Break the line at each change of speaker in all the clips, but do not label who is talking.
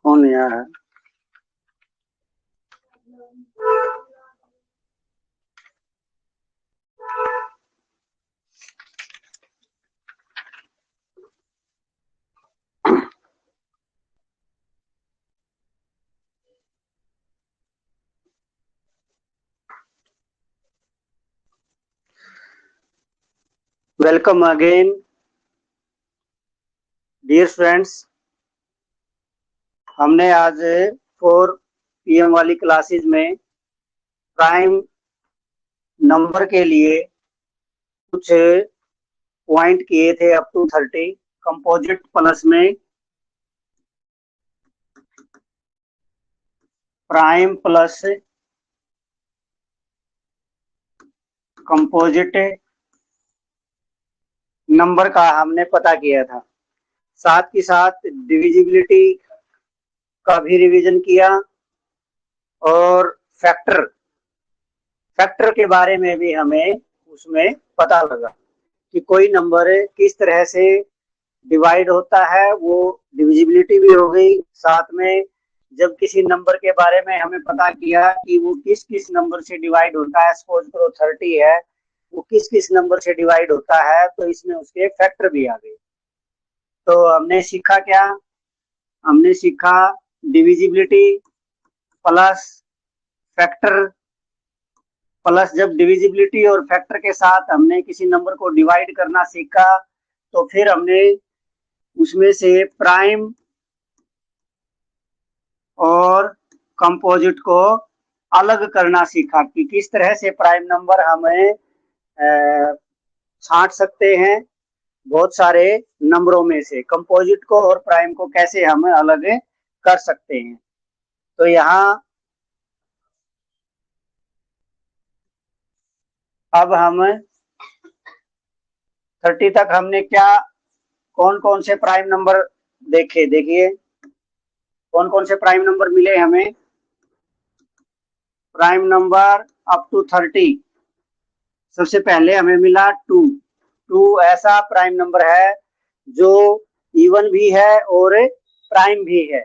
कौन यार? Welcome again dear friends. हमने आज 4 PM वाली क्लासेज में प्राइम नंबर के लिए कुछ पॉइंट किए थे अप टू 30। कंपोजिट प्लस में प्राइम प्लस कंपोजिट नंबर का हमने पता किया था। साथ ही साथ डिविजिबिलिटी का भी रिवीजन किया और फैक्टर के बारे में भी हमें उसमें पता लगा कि कोई नंबर किस तरह से डिवाइड होता है, वो डिविजिबिलिटी भी हो गई। साथ में जब किसी नंबर के बारे में हमें पता किया कि वो किस किस नंबर से डिवाइड होता है, सपोज करो 30 है, वो किस किस नंबर से डिवाइड होता है, तो इसमें उसके फैक्टर भी आ गए। तो हमने सीखा क्या? हमने सीखा डिविजिबिलिटी प्लस फैक्टर प्लस जब डिविजिबिलिटी और फैक्टर के साथ हमने किसी नंबर को डिवाइड करना सीखा तो फिर हमने उसमें से प्राइम और कंपोजिट को अलग करना सीखा कि किस तरह से प्राइम नंबर हमें छांट सकते हैं बहुत सारे नंबरों में से, कंपोजिट को और प्राइम को कैसे हम अलग कर सकते हैं। तो यहाँ अब हम 30 तक हमने क्या कौन कौन से प्राइम नंबर देखे, देखिए कौन कौन से प्राइम नंबर मिले हमें? Prime number up to 30। सबसे पहले हमें मिला 2। 2 ऐसा प्राइम नंबर है जो इवन भी है और प्राइम भी है।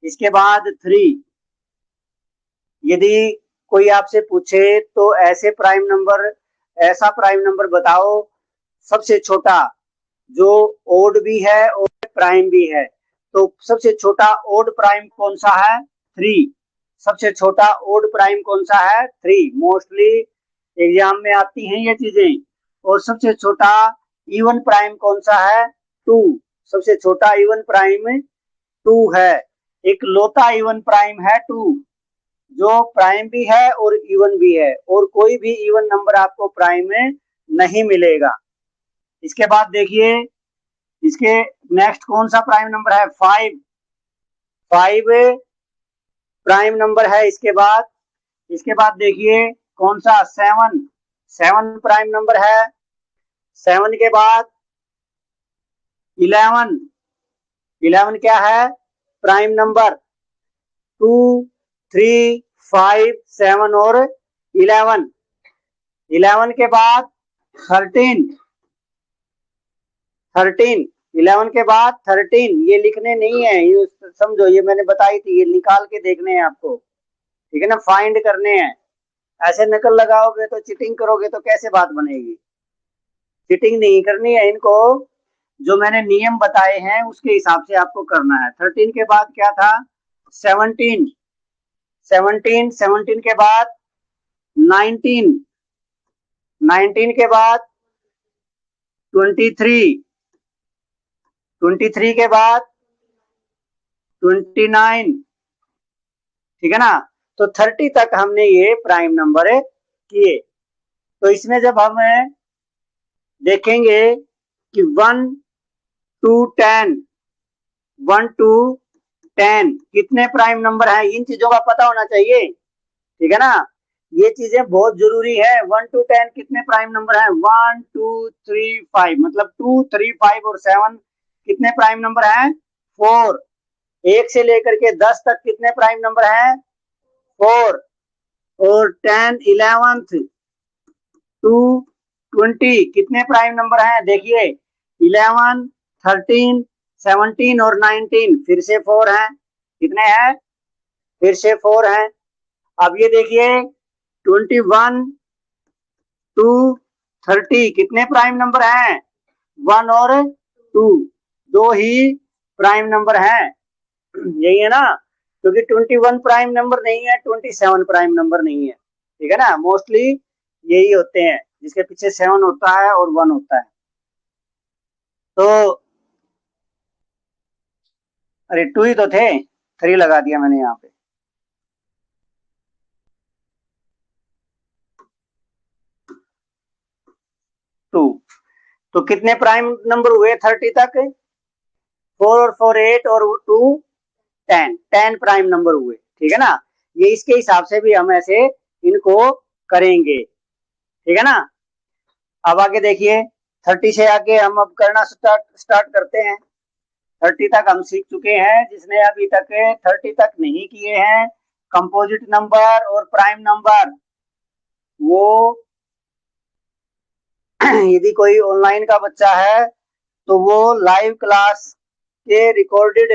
इसके बाद 3। यदि कोई आपसे पूछे तो ऐसा प्राइम नंबर बताओ सबसे छोटा जो ओड भी है और प्राइम भी है। तो सबसे छोटा ओड प्राइम कौन सा है? 3। सबसे छोटा ओड प्राइम कौन सा है? 3। मोस्टली एग्जाम में आती हैं ये चीजें। और सबसे छोटा इवन प्राइम कौन सा है? 2। सबसे छोटा इवन प्राइम 2 है। एक लौता इवन प्राइम है 2, जो प्राइम भी है और इवन भी है, और कोई भी इवन नंबर आपको प्राइम में नहीं मिलेगा। इसके बाद देखिए, इसके नेक्स्ट कौन सा प्राइम नंबर है? 5। 5 प्राइम नंबर है। इसके बाद देखिए कौन सा? 7। 7 प्राइम नंबर है। 7 के बाद 11। 11 क्या है? Prime number. 2, 3, 5, 7 और 11। 11 के बाद 13। 13। 11 के बाद 13। ये लिखने नहीं है, ये समझो, ये मैंने बताई थी, ये निकाल के देखने हैं आपको, ठीक है ना, फाइंड करने हैं। ऐसे नकल लगाओगे तो, चीटिंग करोगे तो कैसे बात बनेगी? चीटिंग नहीं करनी है इनको, जो मैंने नियम बताए हैं उसके हिसाब से आपको करना है। 13 के बाद क्या था? 17। 17 के बाद 19। 19 के बाद 23। 23 के बाद 29। ठीक है ना? तो 30 तक हमने ये प्राइम नंबर किए। तो इसमें जब हम देखेंगे कि 1 to 10, 1 to 10 कितने प्राइम नंबर हैं, इन चीजों का पता होना चाहिए, ठीक है ना? ये चीजें बहुत जरूरी है। 1 to 10 कितने प्राइम नंबर हैं? 1, 2, 3, 5, मतलब 2, 3, 5 और 7 कितने प्राइम नंबर हैं? 4। 1 से लेकर के 10 तक कितने प्राइम नंबर हैं? 4। और 10, 11, 2, 20 कितने प्राइम नंबर हैं? देखिए 11, 13, 17 और 19 फिर से 4 हैं। कितने हैं? फिर से 4 हैं। अब ये देखिए 21 टू 30 कितने प्राइम नंबर हैं? 1 और 2, दो ही प्राइम नंबर हैं। यही है ना? क्योंकि 21 प्राइम नंबर नहीं है, 27 प्राइम नंबर नहीं है, ठीक है ना? मोस्टली यही होते हैं जिसके पीछे 7 होता है और 1 होता है। तो अरे 2 ही तो थे, 3 लगा दिया मैंने यहाँ पे। टू। तो कितने प्राइम नंबर हुए 30 तक? 4 और 4 8 और 2 10। 10 प्राइम नंबर हुए, ठीक है ना? ये इसके हिसाब से भी हम ऐसे इनको करेंगे, ठीक है ना? अब आगे देखिए, 30 से आगे हम अब करना स्टार्ट करते हैं। 30 तक हम सीख चुके हैं। जिसने अभी तक 30 तक नहीं किए हैं, कंपोजिट नंबर और प्राइम नंबर, वो यदि कोई ऑनलाइन का बच्चा है तो वो लाइव क्लास के रिकॉर्डेड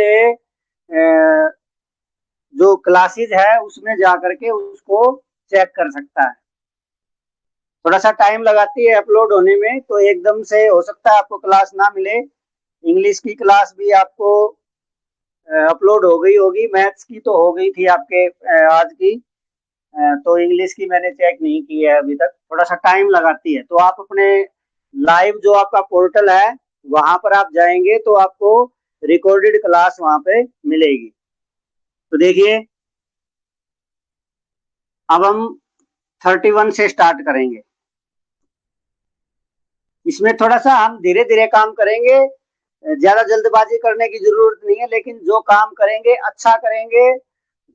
जो क्लासेज है उसमें जा करके उसको चेक कर सकता है। थोड़ा सा टाइम लगाती है अपलोड होने में, तो एकदम से हो सकता है आपको क्लास ना मिले। इंग्लिश की क्लास भी आपको अपलोड हो गई होगी, मैथ्स की तो हो गई थी आपके आज की, तो इंग्लिश की मैंने चेक नहीं की है अभी तक, थोड़ा सा टाइम लगाती है। तो आप अपने लाइव जो आपका पोर्टल है वहां पर आप जाएंगे तो आपको रिकॉर्डेड क्लास वहां पे मिलेगी। तो देखिए अब हम 31 से स्टार्ट करेंगे। इसमें थोड़ा सा हम धीरे धीरे काम करेंगे, ज्यादा जल्दबाजी करने की जरूरत नहीं है, लेकिन जो काम करेंगे अच्छा करेंगे,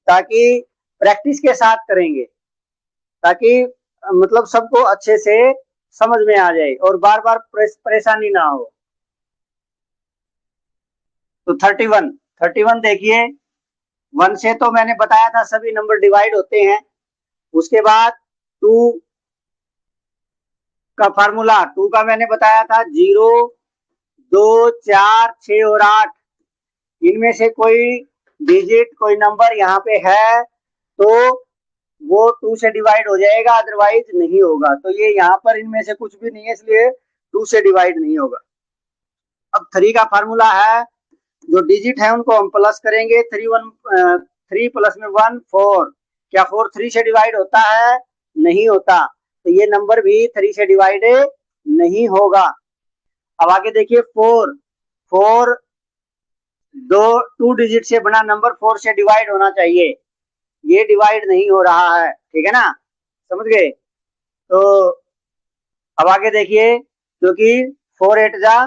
ताकि प्रैक्टिस के साथ करेंगे, ताकि मतलब सबको अच्छे से समझ में आ जाए और बार बार परेशानी ना हो। तो 31 देखिए, 1 से तो मैंने बताया था सभी नंबर डिवाइड होते हैं। उसके बाद 2 का फार्मूला, 2 का मैंने बताया था 0, 2, 4, 6 और 8, इनमें से कोई डिजिट कोई नंबर यहाँ पे है तो वो 2 से डिवाइड हो जाएगा, अदरवाइज नहीं होगा। तो ये यहाँ पर इनमें से कुछ भी नहीं है, इसलिए 2 से डिवाइड नहीं होगा। अब 3 का फार्मूला है, जो डिजिट है उनको हम प्लस करेंगे। 3 प्लस में 1 4। क्या 4 3 से डिवाइड होता है? नहीं होता, तो ये नंबर भी 3 से डिवाइड नहीं होगा। अब आगे देखिए 4 4 2 डिजिट से बना नंबर 4 से डिवाइड होना चाहिए, ये डिवाइड नहीं हो रहा है। ठीक है ना, समझ गए? तो अब आगे देखिए, क्योंकि 4 8 जा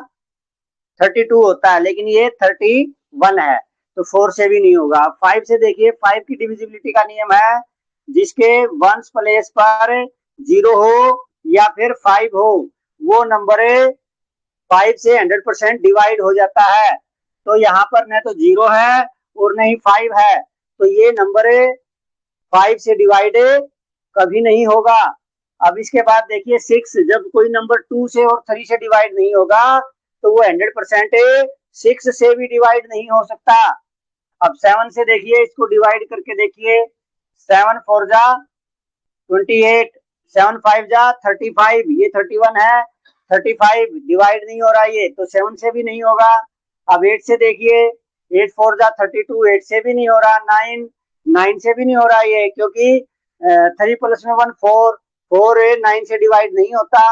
32 होता है, लेकिन ये 31 है, तो 4 से भी नहीं होगा। 5 से देखिए, 5 की डिविजिबिलिटी का नियम है, जिसके वंस प्लेस पर 0 हो या फिर 5 हो, वो नंबर 5 से 100% डिवाइड हो जाता है। तो यहाँ पर न तो 0 है और न ही 5 है, तो ये नंबर 5 से डिवाइड कभी नहीं होगा। अब इसके बाद देखिए 6, जब कोई नंबर 2 से और 3 से डिवाइड नहीं होगा तो वो 100% 6 से भी डिवाइड नहीं हो सकता। अब 7 से देखिए, इसको डिवाइड करके देखिए, 7 4 जा 28, 7 5 जा 35, ये 31 है, 35 डिवाइड नहीं हो रहा ये, तो 7 से भी नहीं होगा। अब 8 से देखिए, 8 4 जा 32, 8 से भी नहीं हो रहा। 9 9 से भी नहीं हो रहा ये, क्योंकि 3 प्लस में 1 4, 4 9 से डिवाइड नहीं होता।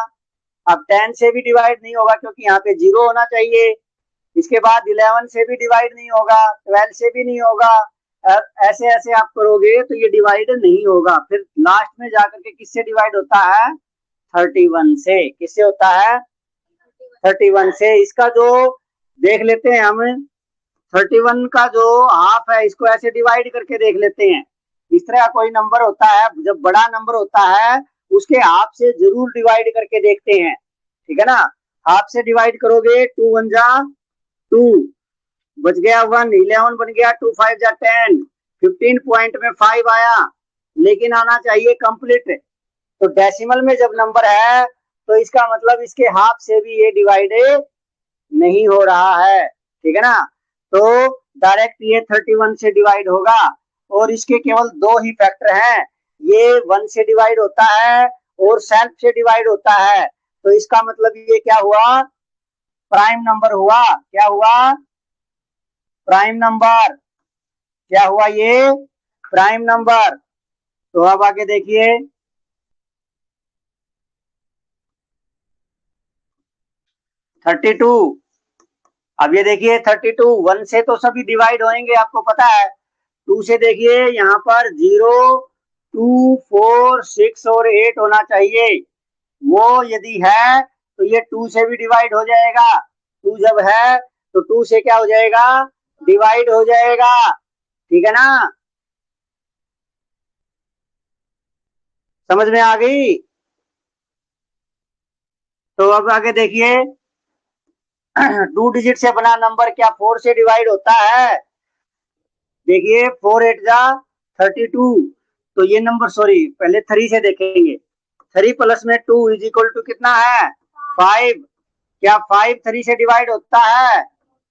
अब 10 से भी डिवाइड नहीं होगा, क्योंकि यहाँ पे 0 होना चाहिए। इसके बाद 11 से भी डिवाइड नहीं होगा, 12 से भी नहीं होगा। ऐसे ऐसे आप करोगे तो ये डिवाइड नहीं होगा। फिर लास्ट में जाकर के किससे डिवाइड होता है? 31 से। किससे होता है? 31 से। इसका जो देख लेते हैं हम, 31 का जो हाफ है, इसको ऐसे डिवाइड करके देख लेते हैं। इस तरह कोई नंबर होता है, जब बड़ा नंबर होता है उसके हाफ से जरूर डिवाइड करके देखते हैं। ठीक है ना, हाफ से डिवाइड करोगे, 2 1 जा 2, बच गया 1, 11 बन गया, 2 5 जा 10, 15 पॉइंट में 5 आया, लेकिन आना चाहिए कंप्लीट। तो डेसिमल में जब नंबर है तो इसका मतलब इसके हाफ से भी ये डिवाइड नहीं हो रहा है। ठीक है ना, तो डायरेक्ट ये 31 से डिवाइड होगा। और इसके केवल 2 ही फैक्टर हैं, ये 1 से डिवाइड होता है और सेल्फ से डिवाइड होता है। तो इसका मतलब ये क्या हुआ? प्राइम नंबर हुआ। क्या हुआ? Prime number. क्या हुआ? ये प्राइम नंबर। तो अब आगे देखिए, 32। अब ये देखिए 32, 1 से तो सभी डिवाइड होंगे, आपको पता है। 2 से देखिए, यहाँ पर 0, 2 4 6 और 8 होना चाहिए। वो यदि है तो ये 2 से भी डिवाइड हो जाएगा। 2 जब है तो 2 से क्या हो जाएगा? डिवाइड हो जाएगा। ठीक है ना, समझ में आ गई? तो अब आगे देखिए, 2 डिजिट से बना नंबर क्या 4 से डिवाइड होता है? देखिए 4 8 जा 32, तो ये नंबर, सॉरी पहले 3 से देखेंगे। 3 प्लस में 2 इज इक्वल टू कितना है? 5। क्या 5 3 से डिवाइड होता है?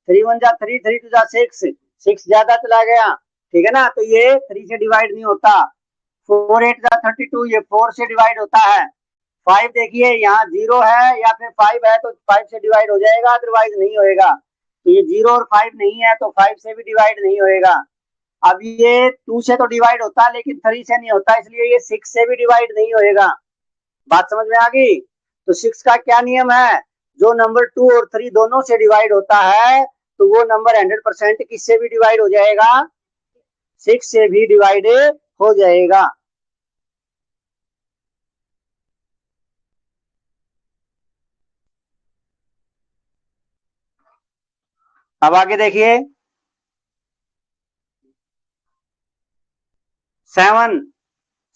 3 1 जा 3, 3 2 जा 6, 6 ज्यादा चला गया। ठीक है ना, तो ये 3 से डिवाइड नहीं होता। 4 8 जा 32, ये 4 से डिवाइड होता है। 5 देखिए, यहाँ 0 है या फिर 5 है तो 5 से डिवाइड हो जाएगा, अदरवाइज नहीं होएगा। तो ये 0 और 5 नहीं है, तो 5 से भी डिवाइड नहीं होएगा। अब ये 2 से तो डिवाइड होता है, लेकिन 3 से नहीं होता, इसलिए ये 6 से भी डिवाइड नहीं होएगा। बात समझ में आ गई? तो 6 का क्या नियम है? जो नंबर 2 और 3 दोनों से डिवाइड होता है तो वो नंबर 100% किससे भी डिवाइड हो जाएगा? 6 से भी डिवाइड हो जाएगा। अब आगे देखिए, 7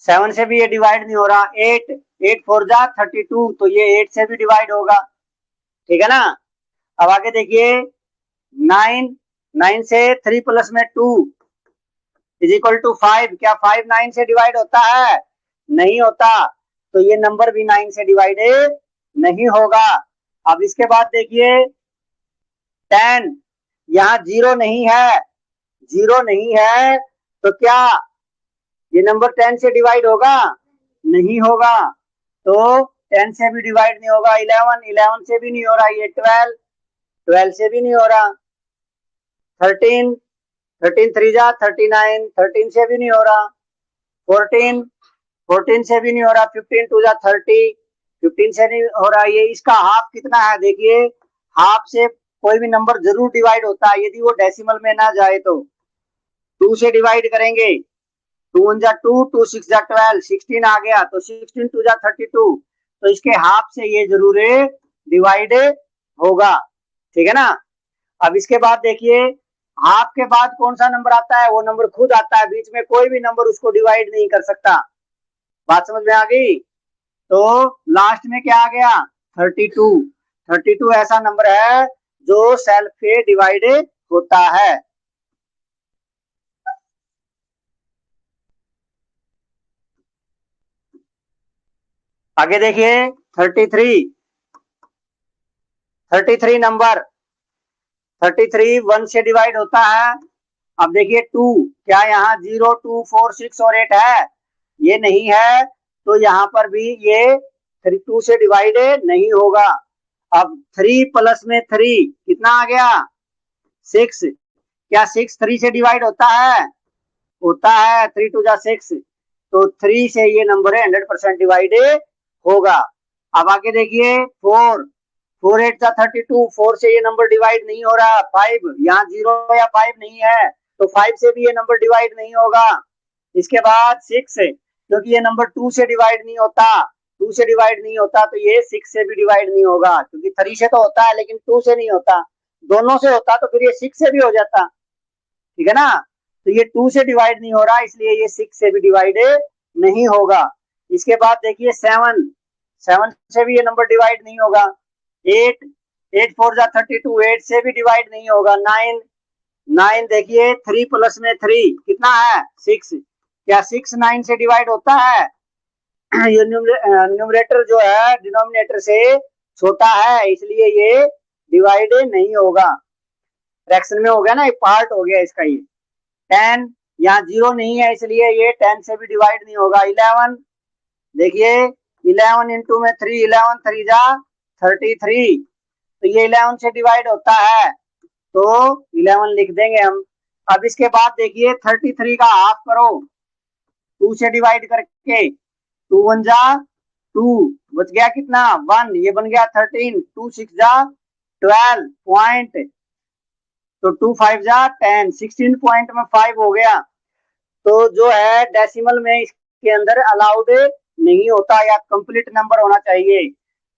7 से भी ये डिवाइड नहीं हो रहा। 8 8 4 जा 32, तो ये 8 से भी डिवाइड होगा। ठीक है ना, अब आगे देखिए, 9 9 से 3 प्लस में 2, इज इक्वल टू 5। क्या 5 9 से डिवाइड होता है? नहीं होता, तो ये नंबर भी 9 से डिवाइड नहीं होगा। अब इसके बाद देखिए 10, यहाँ जीरो नहीं है, जीरो नहीं है, तो क्या ये नंबर 10 से डिवाइड होगा? नहीं होगा, तो 10 से भी डिवाइड नहीं होगा। 11, 11 से भी नहीं हो रहा, ये 12, 12 से भी नहीं हो रहा। 13, 13 3 जा 39, 13 से भी नहीं हो रहा। 14, 14 से भी नहीं हो रहा। 15 2 जा 30, 15 से नहीं हो रहा। ये इसका हाफ कितना है? देखिए हाफ से कोई भी नंबर जरूर डिवाइड होता है, यदि वो डेसिमल में ना जाए तो। 2 से डिवाइड करेंगे, 2 1 जा 2, 2 6 जा 12, 16 आ गया, तो 16 2 जा 32, तो इसके हाफ से ये जरूर डिवाइड होगा। ठीक है ना। अब इसके बाद देखिए हाफ के बाद कौन सा नंबर आता है? वो नंबर खुद आता है, बीच में कोई भी नंबर उसको डिवाइड नहीं कर सकता। बात समझ में आ गई? तो लास्ट में क्या आ गया? 32। 32 ऐसा नंबर है जो सेल्फ से डिवाइड होता है। आगे देखिए 33, 33 नंबर, 33 1 से डिवाइड होता है। अब देखिए 2, क्या यहाँ 0 2 4 6 और 8 है? ये नहीं है, तो यहाँ पर भी ये 2 से डिवाइड नहीं होगा। अब 3 प्लस में 3 कितना आ गया? 6। क्या 6 3 से डिवाइड होता है? होता है, 3 2 जा 6, तो 3 से ये नंबर 100% डिवाइड होगा। अब आगे देखिए 4, 4 8 जा 32, 4 से ये नंबर डिवाइड नहीं हो रहा। 5, यहाँ 0 या 5 नहीं है, तो 5 से भी ये नंबर डिवाइड नहीं होगा। इसके बाद 6, क्योंकि ये नंबर 2 से डिवाइड नहीं होता, 2 से डिवाइड नहीं होता, तो ये 6 से भी डिवाइड नहीं होगा, क्योंकि 3 से तो होता है लेकिन 2 से नहीं होता। दोनों से होता तो फिर ये 6 से भी हो जाता। ठीक है ना। तो ये 2 से डिवाइड नहीं हो रहा, इसलिए ये 6 से भी डिवाइड नहीं होगा। इसके बाद देखिए 7, 7 से भी ये नंबर डिवाइड नहीं होगा। 8, 8 4 जा 32, 8 से भी डिवाइड नहीं होगा। 9, 9 देखिए 3 प्लस में 3 कितना है? 6। क्या 6 9 से डिवाइड होता है? ये न्यूमरेटर जो है डिनोमिनेटर से छोटा है, इसलिए ये डिवाइड नहीं होगा। फ्रैक्शन में हो गया ना, एक पार्ट हो गया इसका ये। 10, यहाँ 0 नहीं है, इसलिए ये 10 से भी डिवाइड नहीं होगा। 11 देखिए 11 इंटू में 3, 11 3 जा 33, तो ये 11 से डिवाइड होता है, तो 11 लिख देंगे हम। अब इसके बाद देखिए 33 का हाफ करो 2 से डिवाइड करके, 2 1 जा 2, बच गया कितना? 1, ये बन गया 13, 2 6 जा 12 पॉइंट, तो 2 5 जा 10, 16 पॉइंट में 5 हो गया। तो जो है डेसिमल में इसके अंदर अलाउड नहीं होता, या कंप्लीट नंबर होना चाहिए।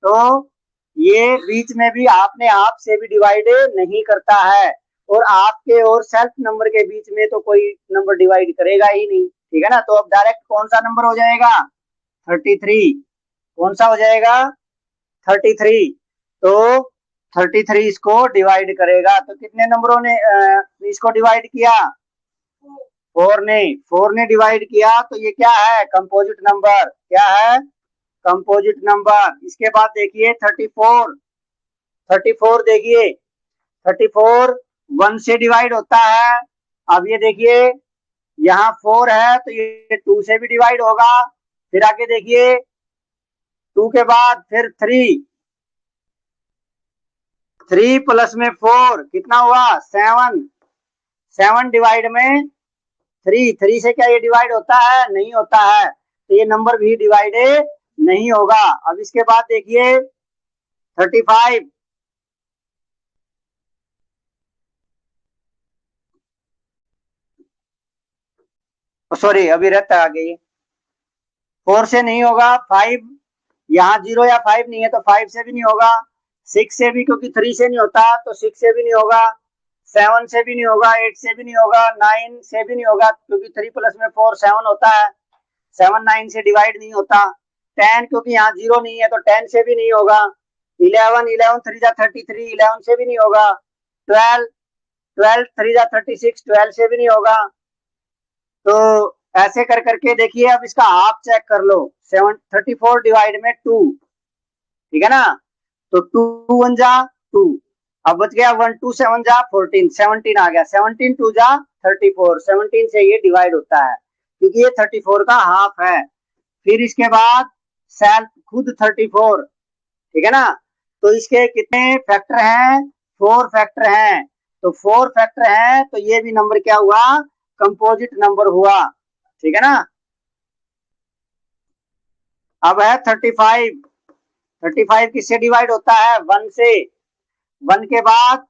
तो ये बीच में भी आपने आप से भी डिवाइड नहीं करता है, और आपके और सेल्फ नंबर के बीच में तो कोई नंबर डिवाइड करेगा ही नहीं। ठीक है ना। तो अब डायरेक्ट कौन सा नंबर हो जाएगा? 33। कौन सा हो जाएगा? 33। तो 33 इसको डिवाइड करेगा, तो कितने नंबरों ने इसको डिवाइड किया? 4 ने, 4 ने डिवाइड किया, तो ये क्या है? Composite number. क्या है? Composite number. इसके बाद देखिए 34, 34 देखिए 34 1 से डिवाइड होता है। अब ये देखिए यहाँ 4 है, तो ये 2 से भी डिवाइड होगा। फिर आगे देखिए 2 के बाद फिर 3, 3 प्लस में 4 कितना हुआ? 7, 7 डिवाइड में 3, 3 से क्या ये डिवाइड होता है? नहीं होता है, तो ये नंबर भी डिवाइड नहीं होगा। अब इसके बाद देखिए 35, सॉरी अभी रहता है आगे, 4 से नहीं होगा। 5, यहाँ 0 या 5 नहीं है, तो 5 से भी नहीं होगा। 6 से भी, क्योंकि 3 से नहीं होता, तो 6 से भी नहीं होगा। 7 से भी नहीं होगा, 8 से भी नहीं होगा, 9 से भी नहीं होगा, क्योंकि 3 प्लस में 4 7 होता है। 7 9 से डिवाइड नहीं होता। 10, क्योंकि यहाँ 0 नहीं है, तो 10 से भी नहीं होगा। 11, 11 3 जा 33, 11 से भी नहीं होगा। 12, 12 3 जा 36, 12 से भी नहीं होगा। तो ऐसे कर करके देखिए, अब इसका हाफ चेक कर लो। 34 डिवाइड में 2, ठीक है ना। तो 2 1 जा 2, अब बच गया 1 2 7 जा 14, 17 आ गया। 17 2 जा 34, 17 से ये डिवाइड होता है क्योंकि ये 34 का हाफ है। फिर इसके बाद सेल्फ खुद 34, ठीक है ना। तो इसके कितने फैक्टर हैं? 4 फैक्टर हैं। तो 4 फैक्टर हैं तो ये भी नंबर क्या हुआ? कंपोजिट नंबर हुआ, ठीक है ना। अब है 35। 35 किससे डिवाइड होता है? 1 से। 1 के बाद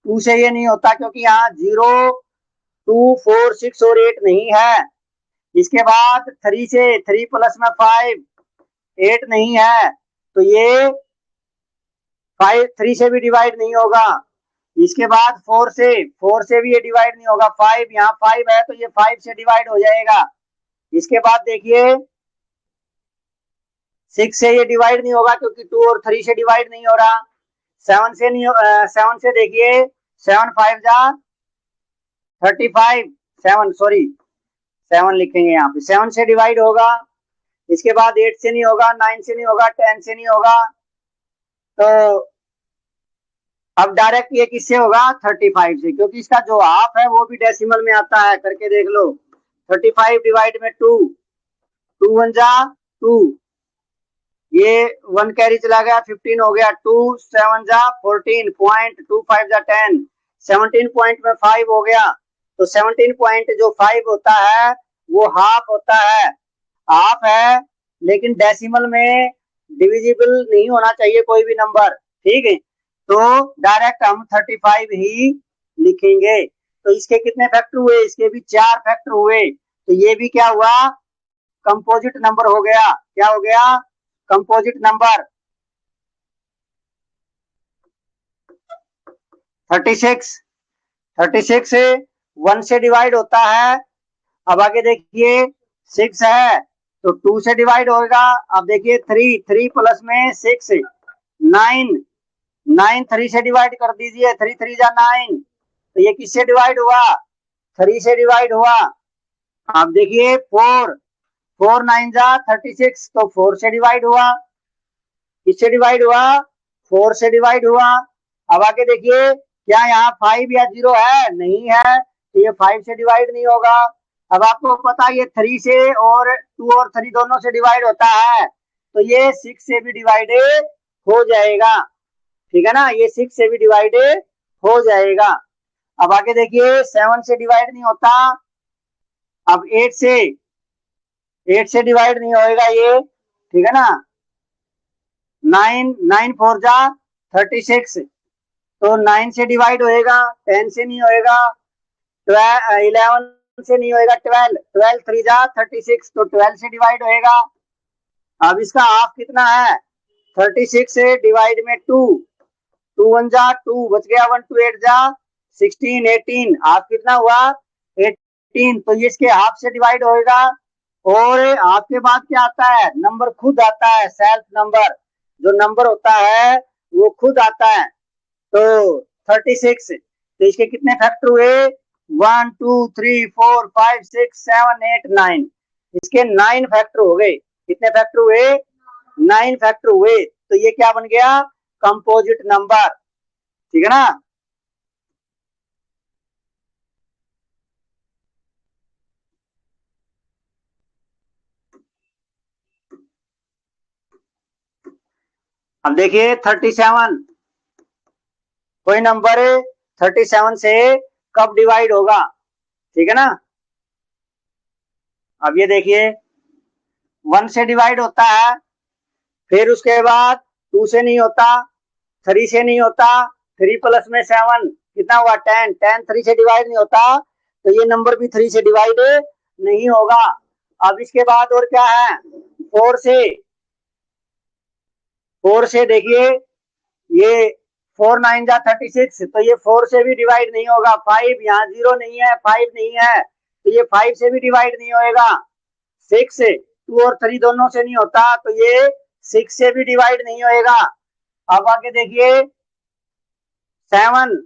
2 से ये नहीं होता क्योंकि यहाँ 0 2 4 6 और 8 नहीं है। इसके बाद 3 से, 3 प्लस में 5 8 नहीं है, तो ये 5 3 से भी डिवाइड नहीं होगा। इसके बाद 4 से भी ये डिवाइड नहीं होगा। 5 यहाँ 5 है तो ये 5 से डिवाइड हो जाएगा। इसके बाद देखिए 6 से ये डिवाइड नहीं होगा क्योंकि 2 और 3 से डिवाइड नहीं हो रहा। 7 से नहीं, 7 से देखिए 7 5 जा 35, 7 सॉरी 7 लिखेंगे यहाँ पे, 7 से डिवाइड होगा। इसके बाद 8 से नहीं होगा, 9 से नहीं होगा, 10 से नहीं होगा। तो अब डायरेक्ट ये किससे होगा? 35 से, क्योंकि इसका जो हाफ है वो भी डेसिमल में आता है। करके देख लो, 35 डिवाइड में 2, 2 1 जा 2, ये 1 कैरी चला गया, 15 हो गया। 2 7 जा 14 पॉइंट, 2 5 जा 10, 17 पॉइंट में 5 हो गया। तो 17 पॉइंट जो 5 होता है वो हाफ होता है, हाफ है, लेकिन डेसिमल में डिविजिबल नहीं होना चाहिए कोई भी नंबर, ठीक है। तो डायरेक्ट हम 35 ही लिखेंगे। तो इसके कितने फैक्टर हुए? इसके भी 4 फैक्टर हुए। तो ये भी क्या हुआ? कंपोजिट नंबर हो गया। क्या हो गया? Composite number. 36, 36 से 1 से डिवाइड होता है। अब आगे देखिए 6 है तो 2 से डिवाइड होगा। अब देखिए 3, 3 प्लस में 6 9, 9 3 से डिवाइड कर दीजिए, 3 3 जा 9, तो ये किससे डिवाइड हुआ? 3 से डिवाइड हुआ। अब देखिए 4, 4 9 जा 36, तो 4 से डिवाइड हुआ। किससे डिवाइड हुआ? 4 से डिवाइड हुआ। अब आगे देखिए क्या यहाँ 5 या 0 है? नहीं है, तो ये 5 से डिवाइड नहीं होगा। अब आपको पता है ये 3 से और 2 और 3 दोनों से डिवाइड होता है, तो ये 6 से भी डिवाइड हो जाएगा, ठीक है ना। ये 6 से भी डिवाइड हो जाएगा। अब आगे देखिए 7 से डिवाइड नहीं होता। अब 8 से डिवाइड नहीं होएगा ये, ठीक है ना। 9 9 4 जा 36, तो 9 से डिवाइड होएगा, 10 से नहीं होएगा, 11 से नहीं होएगा, 12 12 3 जा 36, तो 12 से डिवाइड होएगा। अब इसका हाफ कितना है? 36 से डिवाइड में 2, 2 1 जा 2, बच गया 1 2 8 जा 16 18, हाफ कितना हुआ? 18, तो ये इसके हाफ से डिवाइड होएगा। और हाफ के बाद क्या आता है? नंबर खुद आता है, सेल्फ नंबर। जो नंबर होता है वो खुद आता है। तो 36, तो इसके कितने फैक्टर हुए? 1 2 3 4 5 6 7 8 9, इसके 9 फैक्टर हो गए। कितने फैक्टर हुए? 9 फैक्टर हुए। तो ये क्या बन गया? कंपोजिट नंबर, ठीक है ना। अब देखिए 37, कोई नंबर 37 से कब डिवाइड होगा, ठीक है ना। अब ये देखिए 1 से डिवाइड होता है, फिर उसके बाद 2 से नहीं होता, 3 से नहीं होता, 3 प्लस में 7 कितना हुआ? 10, 10 3 से डिवाइड नहीं होता, तो ये नंबर भी 3 से डिवाइड नहीं होगा। अब इसके बाद और क्या है? 4 से, 4 से देखिए ये 4 9 जा 36, तो ये 4 से भी डिवाइड नहीं होगा। 5 यहाँ 0 नहीं है, 5 नहीं है, तो ये 5 से भी डिवाइड नहीं होएगा। 6 2 और 3 दोनों से नहीं होता, तो ये 6 से भी डिवाइड नहीं होएगा। अब आगे देखिए 7,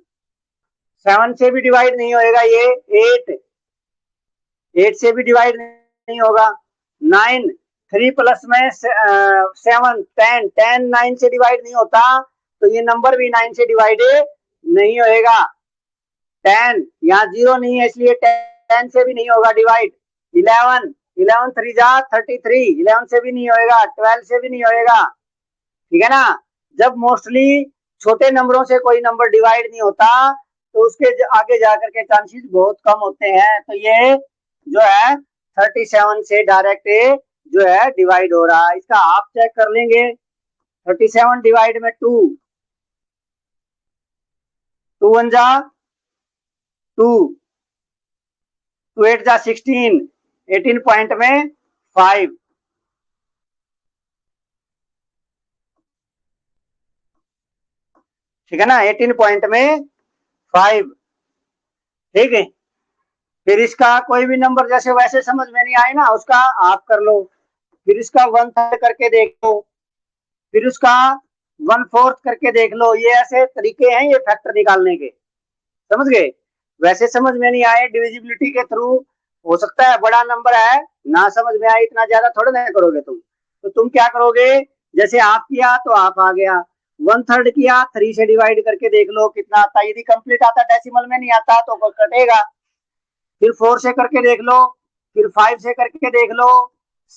7 से भी डिवाइड नहीं होएगा ये 8, 8 से भी डिवाइड नहीं होगा। 9 3 प्लस में 7 10 10 9 से डिवाइड नहीं होता, तो ये नंबर भी 9 से डिवाइड नहीं होएगा। 10 यहाँ 0 नहीं है इसलिए 10 से भी नहीं होगा डिवाइड। 11 11 3 जा 33, 11 से भी नहीं होएगा, 12 से भी नहीं होएगा। ठीक है ना। जब मोस्टली छोटे नंबरों से कोई नंबर डिवाइड नहीं होता तो उसके आगे जाकर के चांसेस बहुत कम होते हैं। तो ये जो है 37 से डायरेक्ट जो है डिवाइड हो रहा है। इसका आप चेक कर लेंगे। 37 डिवाइड में 2 2 1 जा 2 2 8 जा 16 18 पॉइंट में 5। ठीक है ना, 18 पॉइंट में 5। ठीक है। फिर इसका कोई भी नंबर जैसे वैसे समझ में नहीं आए ना, उसका आप कर लो। फिर इसका 1/3 करके देख लो, फिर उसका 1/4 करके देख लो। ये ऐसे तरीके हैं ये फैक्टर निकालने के, समझ गए। वैसे समझ में नहीं आए डिविजिबिलिटी के थ्रू, हो सकता है बड़ा नंबर है ना समझ में आए, इतना ज्यादा थोड़ा नहीं करोगे तुम। तो तुम क्या करोगे, जैसे आप किया तो आप आ गया, 1/3 किया 3 से डिवाइड करके देख लो कितना आता है। यदि कंप्लीट आता डेसिमल में नहीं आता तो कटेगा। फिर 4 से करके देख लो, फिर 5 से करके देख लो,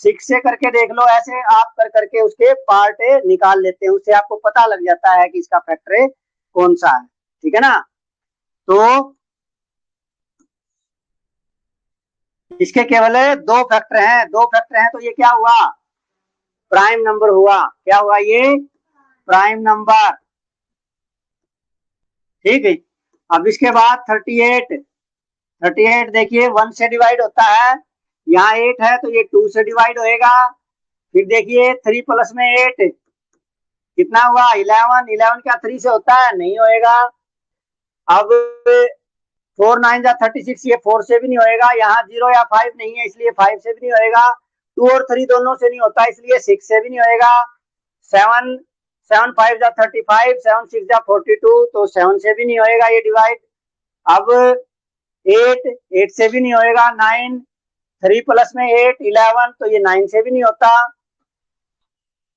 6 से करके देख लो। ऐसे आप कर करके उसके पार्ट निकाल लेते हैं, उससे आपको पता लग जाता है कि इसका फैक्टर कौन सा है। ठीक है ना। तो इसके केवल 2 फैक्टर हैं, 2 फैक्टर हैं, तो ये क्या हुआ, प्राइम नंबर हुआ। क्या हुआ, ये प्राइम नंबर। ठीक है। अब इसके बाद 38 38 देखिए 1 से डिवाइड होता है, यहाँ 8 है तो ये 2 से डिवाइड होएगा। फिर देखिए 3 प्लस में 8 कितना हुआ, 11 11 क्या 3 से होता है, नहीं होएगा। अब 4 9 जा 36, ये 4 से भी नहीं होएगा। यहाँ 0 या 5 नहीं है इसलिए 5 से भी नहीं होएगा। 2 और 3 दोनों से नहीं होता इसलिए 6 से भी नहीं होएगा। 7 7 5 जा 35, 7 6 जा 42, तो 7 से भी नहीं होएगा ये डिवाइड। अब 8 8 से भी नहीं होएगा। 9 3 प्लस में 8 11, तो ये 9 से भी नहीं होता।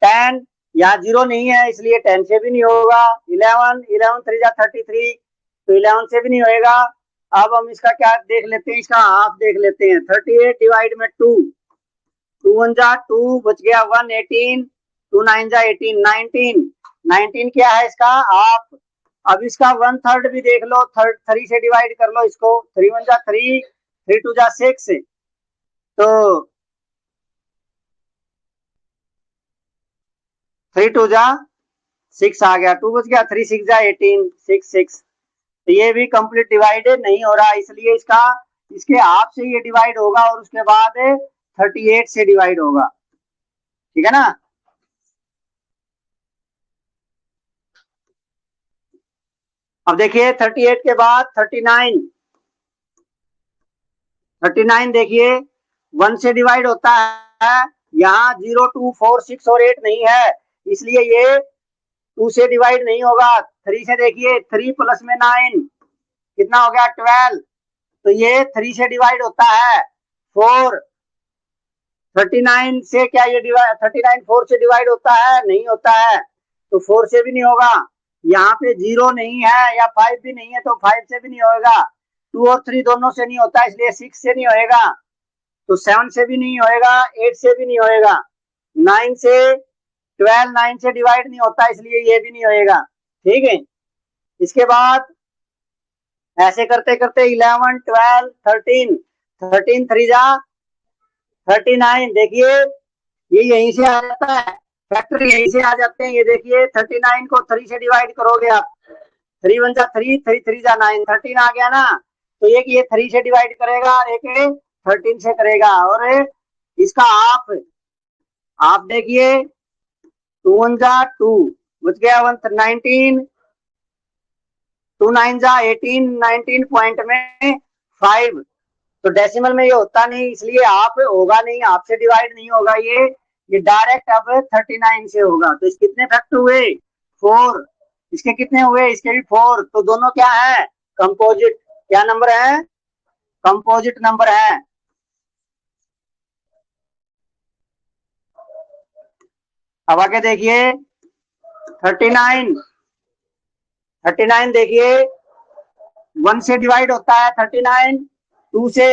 10 यहाँ 0 नहीं है इसलिए 10 से भी नहीं होगा। 11 11 3 जा 33, तो 11 से भी नहीं होएगा। अब हम इसका क्या देख लेते हैं, इसका हाफ देख लेते हैं। 38 डिवाइड में 2 2 1 जा 2 बच गया 1 18, 2 9 जा 18 19 19 क्या है इसका हाफ। अब इसका 1/3 भी देख लो, 3 से डिवाइड कर लो इसको। 3 1 जा 3 3 2 जा 6, तो 3 2 जा 6 आ गया, 2 बच गया, 3 6 जा 18 6 6। तो ये भी कंप्लीट डिवाइड नहीं हो रहा इसलिए इसका इसके हाफ से ये डिवाइड होगा और उसके बाद 38 से डिवाइड होगा। ठीक है ना। अब देखिए 38 के बाद 39 39 देखिए 1 से डिवाइड होता है, यहाँ 0 2 4 6 और 8 नहीं है इसलिए ये 2 से डिवाइड नहीं होगा। 3 से देखिए 3 प्लस में 9 कितना हो गया 12, तो ये 3 से डिवाइड होता है। 4 39 से क्या ये डिवाइड 39 4 से डिवाइड होता है, नहीं होता है, तो 4 से भी नहीं होगा। यहाँ पे 0 नहीं है या 5 भी नहीं है तो 5 से भी नहीं होगा। 2 और 3 दोनों से नहीं होता इसलिए 6 से नहीं होएगा, तो 7 से भी नहीं होएगा, 8 से भी नहीं होएगा। 9 से 12 9 से डिवाइड नहीं होता इसलिए ये भी नहीं होएगा। ठीक है। इसके बाद ऐसे करते करते 11 12 13 13 3 जा 39 देखिए ये यहीं से आ जाता है, फैक्टर यहीं से आ जाते हैं। ये देखिए 39 को 3 से डिवाइड करोगे आप, 3 1 जा 3 3 3 जा 9 13 आ गया ना, तो ये 3 से डिवाइड करेगा और एक 13 से करेगा। और इसका हाफ आप देखिए 2 1 जा 2 बच गया 1 19, 2 9 जा 18 19 पॉइंट में 5। तो डेसिमल में ये होता नहीं इसलिए आप होगा नहीं, आपसे डिवाइड नहीं होगा ये डायरेक्ट अब 39 से होगा। तो इसके कितने फैक्टर हुए 4, इसके कितने हुए इसके भी 4, तो दोनों क्या है कंपोजिट। क्या नंबर है, कंपोजिट नंबर है। अब आगे देखिए 39, 39 देखिए 1 से डिवाइड होता है 39, 2 से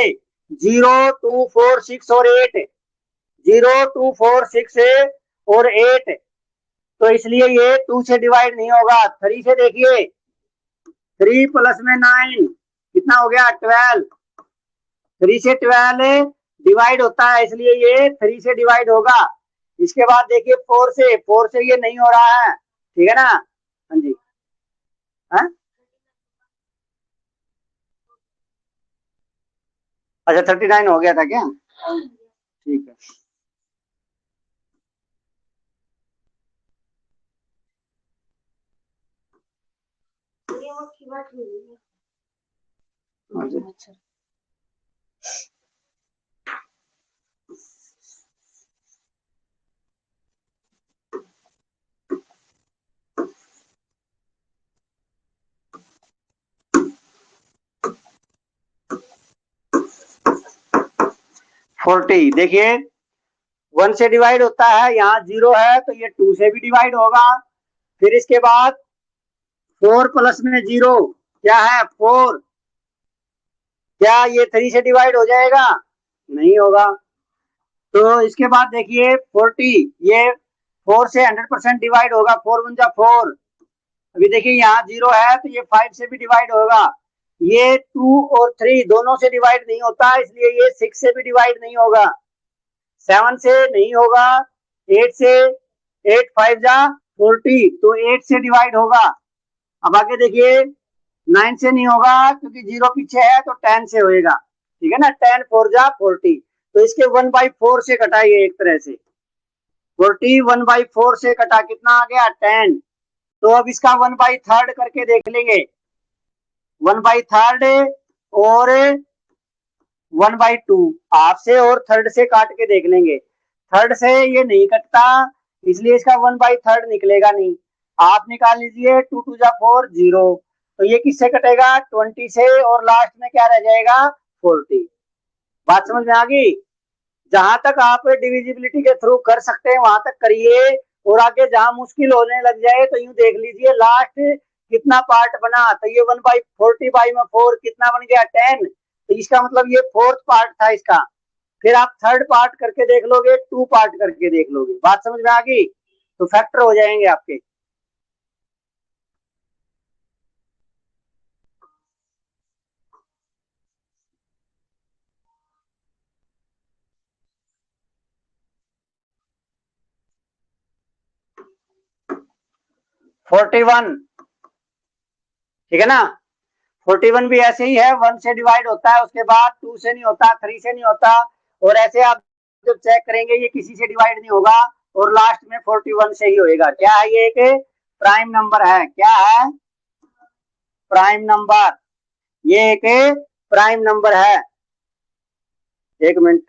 0, 2, 4, 6 और 8, 0, 2, 4, 6 और 8, तो इसलिए ये 2 से डिवाइड नहीं होगा। 3 से देखिए 3 प्लस में 9 कितना हो गया 12, 3 से 12 डिवाइड होता है इसलिए ये 3 से डिवाइड होगा। इसके बाद देखिए 4 से ये नहीं हो रहा है, ठीक है ना। हाँ जी, हाँ अच्छा 39 हो गया था क्या, ठीक है। अच्छा 40 देखिए 1 से डिवाइड होता है, यहाँ 0 है तो ये 2 से भी डिवाइड होगा। फिर इसके बाद 4 प्लस में 0 क्या है 4, क्या ये 3 से डिवाइड हो जाएगा, नहीं होगा। तो इसके बाद देखिए 40 ये 4 से 100% डिवाइड होगा, 4 1 जा 4। अभी देखिए यहाँ 0 है तो ये 5 से भी डिवाइड होगा। ये 2 और 3 दोनों से डिवाइड नहीं होता इसलिए ये 6 से भी डिवाइड नहीं होगा, 7 से नहीं होगा, 8 से, 8 5 जा 40 तो 8 से डिवाइड होगा। अब आगे देखिए 9 से नहीं होगा क्योंकि 0 पीछे है तो 10 से होएगा, ठीक है ना। 10 4 जा 40 तो इसके 1/4 से कटाइए एक तरह से, 40 1/4 से कटा कितना आ गया 10। तो अब इसका 1/3 करके देख लेंगे, 1/3 और 1/2 हाफ से और थर्ड से काट के देख लेंगे। थर्ड से ये नहीं कटता इसलिए इसका 1/3 निकलेगा नहीं। आप निकाल लीजिए 2 2 जा 4 0, तो ये किससे कटेगा 20 से और लास्ट में क्या रह जाएगा 40। बात समझ में आ गई। जहां तक आप डिविजिबिलिटी के थ्रू कर सकते हैं वहां तक करिए, और आगे जहां मुश्किल होने लग जाए तो यूं देख लीजिए लास्ट कितना पार्ट बना, तो ये 1/40 में 4 कितना बन गया 10, तो इसका मतलब ये फोर्थ पार्ट था इसका। फिर आप थर्ड पार्ट करके देख लोगे, 2 पार्ट करके देख लोगे। बात समझ में आ गई, तो फैक्टर हो जाएंगे आपके। फोर्टी वन, ठीक है ना। 41 भी ऐसे ही है, 1 से डिवाइड होता है, उसके बाद 2 से नहीं होता, 3 से नहीं होता, और ऐसे आप जब चेक करेंगे ये किसी से डिवाइड नहीं होगा और लास्ट में 41 से ही होएगा। क्या है ये, एक प्राइम नंबर है। क्या है, प्राइम नंबर, ये एक प्राइम नंबर है। एक मिनट,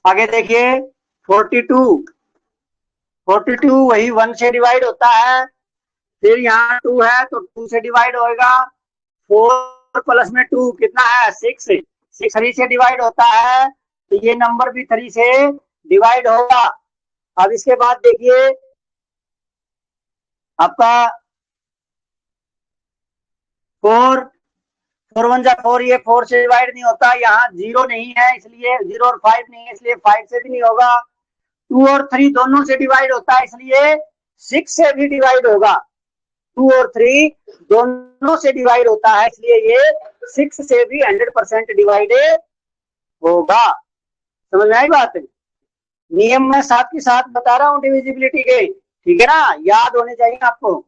आगे देखिए 42, 42 वही 1 से डिवाइड होता है, फिर यहाँ 2 है तो 2 से डिवाइड होएगा। 4 प्लस में 2 कितना है 6, 6 3 से डिवाइड होता है तो ये नंबर भी 3 से डिवाइड होगा। अब इसके बाद देखिए आपका 4, 4 1 जा 4, ये 4 से डिवाइड नहीं होता, यहाँ 0 नहीं है इसलिए 0 और 5 नहीं है इसलिए 5 से भी नहीं होगा। 2 और 3 दोनों से डिवाइड होता है इसलिए 6 से भी डिवाइड होगा। 2 और 3 दोनों से डिवाइड होता है इसलिए ये 6 से भी 100% डिवाइड होगा। समझ में आई बात। नियम मैं साथ के साथ बता रहा हूँ डिविजिबिलिटी के, ठीक है ना, याद होने चाहिए आपको।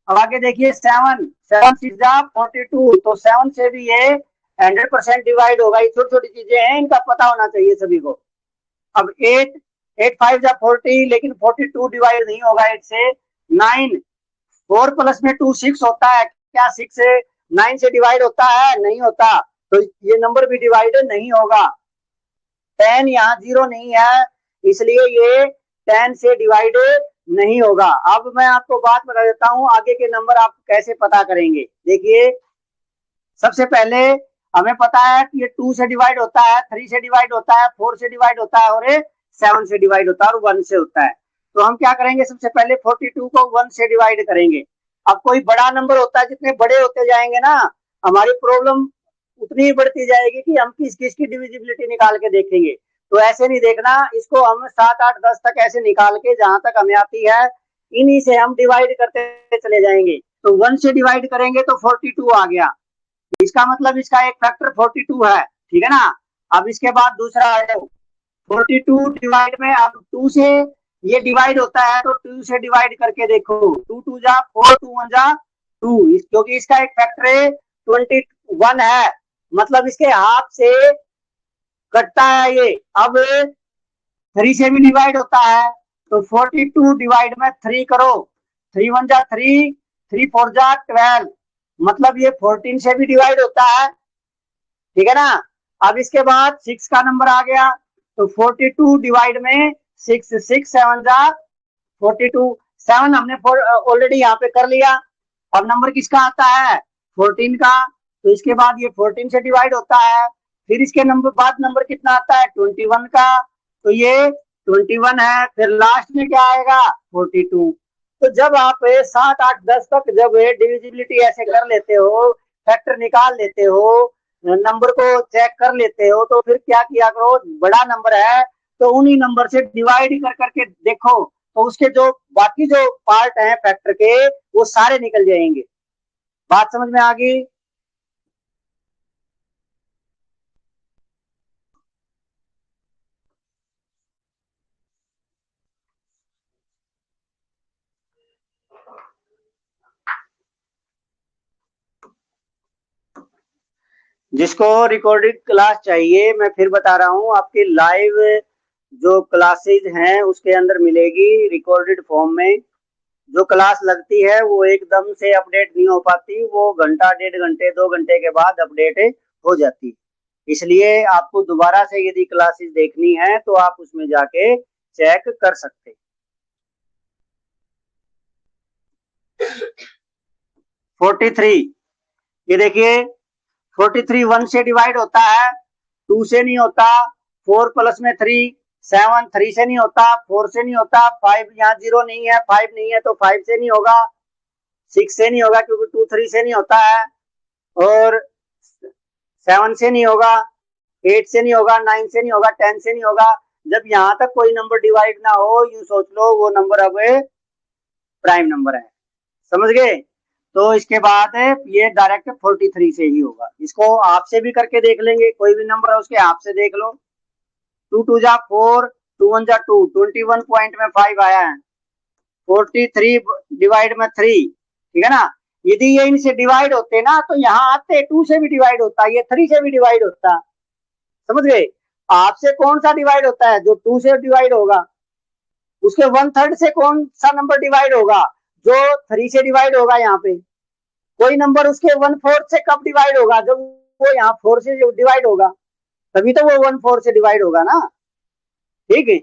अब आगे देखिए 7, 7 6 जा 42, तो 7 से भी ये 100% डिवाइड होगा। ये छोटी छोटी चीजें हैं, इनका पता होना चाहिए सभी को। अब 8, 8 5 जा 40, लेकिन 42 डिवाइड नहीं होगा 8 से। 9, 4 प्लस में 2 6 होता है, क्या 6 से 9 से डिवाइड होता है, नहीं होता, तो ये नंबर भी डिवाइड नहीं होगा। 10 यहाँ 0 नहीं है, इसलिए ये 10 से डिवाइड नहीं होगा। अब मैं आपको बात बता देता हूं, आगे के नंबर आप कैसे पता करेंगे। देखिए, सबसे पहले हमें पता है कि ये 2 से डिवाइड होता है, 3 से डिवाइड होता है, 4 से डिवाइड होता है और 7 से डिवाइड होता है और 1 से होता है। तो हम क्या करेंगे, सबसे पहले 42 को 1 से डिवाइड करेंगे। अब कोई बड़ा नंबर होता है, जितने बड़े होते जाएंगे ना, हमारी प्रॉब्लम उतनी ही बढ़ती जाएगी कि हम किस किस की डिविजिबिलिटी निकाल के देखेंगे। तो ऐसे नहीं देखना, इसको हम 7, 8, 10 तक ऐसे निकाल के जहां तक हमें आती है, इन्हीं से हम डिवाइड करते चले जाएंगे। तो 1 से डिवाइड करेंगे तो 42 आ गया, इसका मतलब इसका एक फैक्टर 42 है, ठीक है ना। अब इसके बाद दूसरा है 42 डिवाइड में, अब 2 से ये डिवाइड होता है तो 2 से डिवाइड करके देखो, 2 2 जा 4, 2 1 जा 2, क्योंकि इसका एक फैक्टर 21 है, मतलब इसके हाफ से कटता है ये। अब 3 से भी डिवाइड होता है, तो 42 डिवाइड में 3 करो, 3 1 जा 3, 3 4 जा 12, मतलब ये 14 से भी डिवाइड होता है, ठीक है ना। अब इसके बाद 6 का नंबर आ गया, तो 42 डिवाइड में 6, 6 7 जा 42, 7 हमने ऑलरेडी यहाँ पे कर लिया। अब नंबर किसका आता है, 14 का, तो इसके बाद ये 14 से डिवाइड होता है। फिर इसके नंबर बाद नंबर कितना आता है, 21 का, तो ये 21 है। फिर लास्ट में क्या आएगा, 42। तो जब आप 7 8 10 तक जब डिविजिबिलिटी ऐसे कर लेते हो, फैक्टर निकाल लेते हो, नंबर को चेक कर लेते हो, तो फिर क्या किया करो, बड़ा नंबर है तो उन्हीं नंबर से डिवाइड कर करके देखो, तो उसके जो बाकी जो पार्ट हैं फैक्टर के, वो सारे निकल जाएंगे। बात समझ में आ गई। जिसको रिकॉर्डेड क्लास चाहिए, मैं फिर बता रहा हूँ, आपकी लाइव जो क्लासेज हैं उसके अंदर मिलेगी रिकॉर्डेड फॉर्म में। जो क्लास लगती है वो एकदम से अपडेट नहीं हो पाती, वो घंटा 1.5 घंटे 2 घंटे के बाद अपडेट हो जाती है। इसलिए आपको दोबारा से यदि क्लासेस देखनी है तो आप उसमें जाके चेक कर सकते हैं। 43, ये देखिए 43 1 से डिवाइड होता है, 2 से नहीं होता, 4 प्लस में 3 7, 3 से नहीं होता, 4 से नहीं होता, 5 यहाँ 0 नहीं है, 5 नहीं है तो 5 से नहीं होगा, 6 से नहीं होगा क्योंकि 2 3 से नहीं होता है, और 7 से नहीं होगा, 8 से नहीं होगा, 9 से नहीं होगा, 10 से नहीं होगा। जब यहाँ तक कोई नंबर डिवाइड ना हो, यूं सोच लो वो नंबर अब प्राइम नंबर है, समझ गए। तो इसके बाद ये डायरेक्ट 43 से ही होगा। इसको आपसे भी करके देख लेंगे, कोई भी नंबर है उसके आप से देख लो। 2 2 जा 4, 2 1 जा 2, 21 पॉइंट में 5 आया है, 43 डिवाइड में 3, ठीक है ना। यदि ये इनसे डिवाइड होते ना तो यहाँ आते 2 से भी डिवाइड होता, ये 3 से भी डिवाइड होता, समझ गए। आपसे कौन सा डिवाइड होता है, जो 2 से डिवाइड होगा। उसके 1/3 से कौन सा नंबर डिवाइड होगा, जो 3 से डिवाइड होगा। यहाँ पे कोई नंबर उसके 1/4 से कब डिवाइड होगा, जब वो यहाँ 4 से डिवाइड होगा, तभी तो वो 1/4 से डिवाइड होगा ना, ठीक है।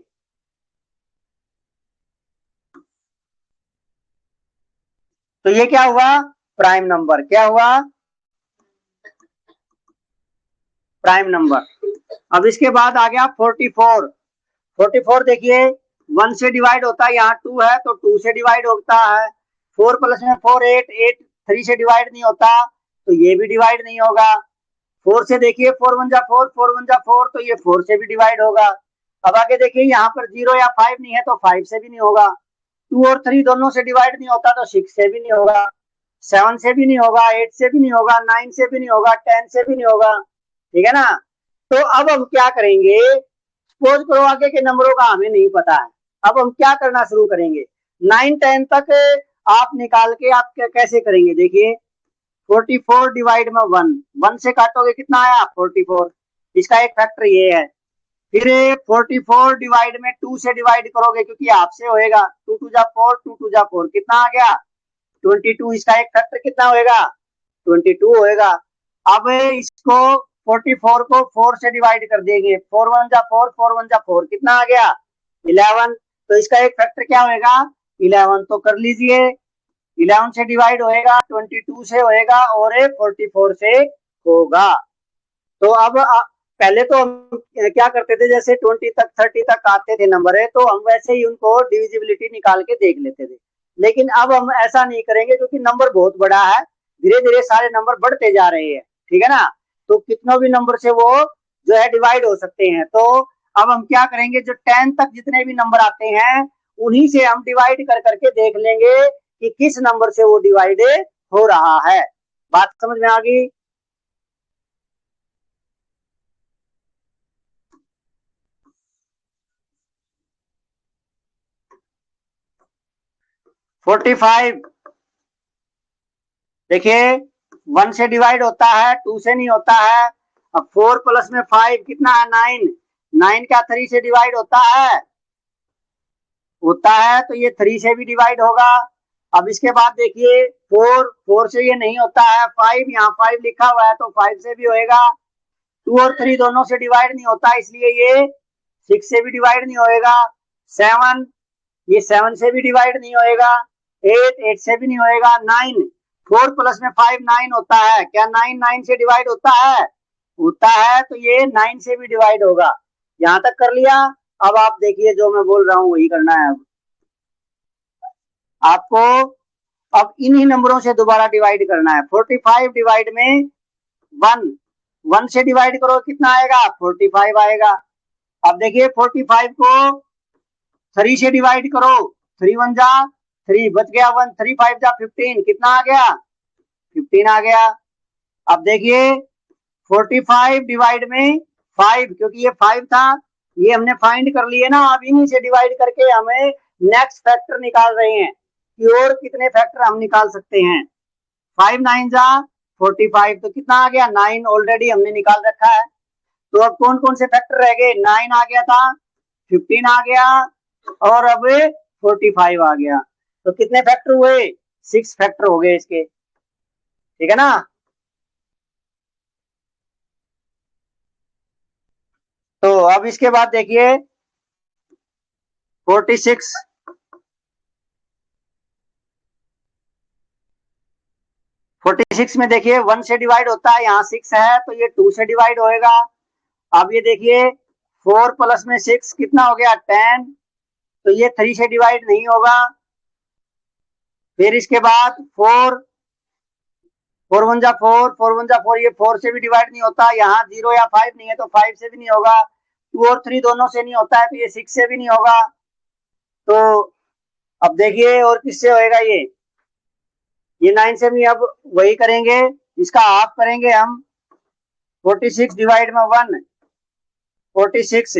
तो ये क्या हुआ, प्राइम नंबर, क्या हुआ, प्राइम नंबर। अब इसके बाद आ गया 44। 44 देखिए 1 से डिवाइड होता है, यहाँ 2 है तो 2 से डिवाइड होता है, 4 प्लस में 4 8, 8 3 से डिवाइड नहीं होता तो ये भी डिवाइड नहीं होगा। 4 से देखिए 4 1 जा 4, 4 1 जा 4, तो ये 4 से भी डिवाइड होगा। अब आगे देखिए यहाँ पर 0 या 5 नहीं है तो 5 से भी नहीं होगा। 2 और 3 दोनों से डिवाइड नहीं होता तो 6 से भी नहीं होगा, 7 से भी नहीं होगा, 8 से भी नहीं होगा, 9 से भी नहीं होगा, 10 से भी नहीं होगा, ठीक है ना। तो अब हम क्या करेंगे, सपोज करो आगे के नंबरों का हमें नहीं पता है, अब हम क्या करना शुरू करेंगे, 9 10 तक आप निकाल के आप कैसे करेंगे। देखिए 44 डिवाइड में 1, 1 से काटोगे कितना आया 44, इसका एक फैक्टर ये है। फिर 44 डिवाइड में 2 से डिवाइड करोगे क्योंकि आपसे होएगा, 2 2 जा 4, 2 2 जा 4 कितना आ गया 22, इसका एक फैक्टर कितना होएगा 22 होएगा। अब इसको 44 को 4 से डिवाइड कर देंगे, 4 1 जा 4, 4 1 जा 4, कितना आ गया 11। तो इसका एक फैक्टर क्या होएगा 11, तो कर लीजिए 11 से डिवाइड होएगा, 22 से होएगा और 44 से होगा। तो अब पहले तो हम क्या करते थे, जैसे 20 तक 30 तक आते थे नंबर है तो हम वैसे ही उनको डिविजिबिलिटी निकाल के देख लेते थे, लेकिन अब हम ऐसा नहीं करेंगे क्योंकि नंबर बहुत बड़ा है, धीरे धीरे सारे नंबर बढ़ते जा रहे हैं, ठीक है ना। तो कितनों भी नंबर से वो जो है डिवाइड हो सकते हैं। तो अब हम क्या करेंगे, जो 10 तक जितने भी नंबर आते हैं उन्हीं से हम डिवाइड कर करके देख लेंगे कि किस नंबर से वो डिवाइड हो रहा है। बात समझ में आ गई। 45 देखिए 1 से डिवाइड होता है, 2 से नहीं होता है। अब 4 प्लस में 5 कितना है 9, 9 क्या 3 से डिवाइड होता है, तो ये 3 से भी डिवाइड होगा। अब इसके बाद देखिए 4 से ये नहीं होता है, 5 यहाँ 5 लिखा हुआ है तो 5 से भी होएगा। 2 और 3 दोनों से डिवाइड नहीं होता इसलिए ये 6 से भी डिवाइड नहीं होएगा। 7 ये 7 से भी डिवाइड नहीं होएगा। 8 से भी नहीं होएगा। 9 4 प्लस में 5 9 होता है, क्या 9 9 से डिवाइड होता है तो ये 9 से भी डिवाइड होगा। यहां तक कर लिया। अब आप देखिए जो मैं बोल रहा हूँ वही करना है। अब आपको अब इन्हीं नंबरों से दोबारा डिवाइड करना है। 45 डिवाइड में 1 से डिवाइड करो कितना आएगा 45 आएगा। अब देखिए 45 को 3 से डिवाइड करो, 3 1 जा 3 बच गया 1, 3 5 जा 15, कितना आ गया 15 आ गया। अब देखिए 45 डिवाइड में 5, क्योंकि ये 5 था ये हमने फाइंड कर लिए ना, अब इन्हीं से डिवाइड करके हमें नेक्स्ट फैक्टर निकाल रहे हैं कि और कितने फैक्टर हम निकाल सकते हैं। 5 9 जा 45, तो कितना आ गया 9 ऑलरेडी हमने निकाल रखा है। तो अब कौन कौन से फैक्टर रह गए, 9 आ गया था, 15 आ गया और अब 45 आ गया। तो कितने फैक्टर हुए 6 फैक्टर हो गए इसके, ठीक है ना। तो अब इसके बाद देखिए 46 46 में देखिए 1 से डिवाइड होता है, यहाँ 6 है तो ये 2 से डिवाइड होएगा। अब ये देखिए 4 प्लस में 6 कितना हो गया 10, तो ये 3 से डिवाइड नहीं होगा। फिर इसके बाद 4 4 1 जा 4, 4 1 जा 4, ये 4 से भी डिवाइड नहीं होता, यहाँ 0 या 5 नहीं है तो 5 से भी नहीं होगा। 2 और 3 दोनों से नहीं होता है तो ये 6 से भी नहीं होगा। तो अब देखिए और किससे होएगा ये 9 से भी अब वही करेंगे, इसका हाफ करेंगे हम। 46 डिवाइड में 1 46।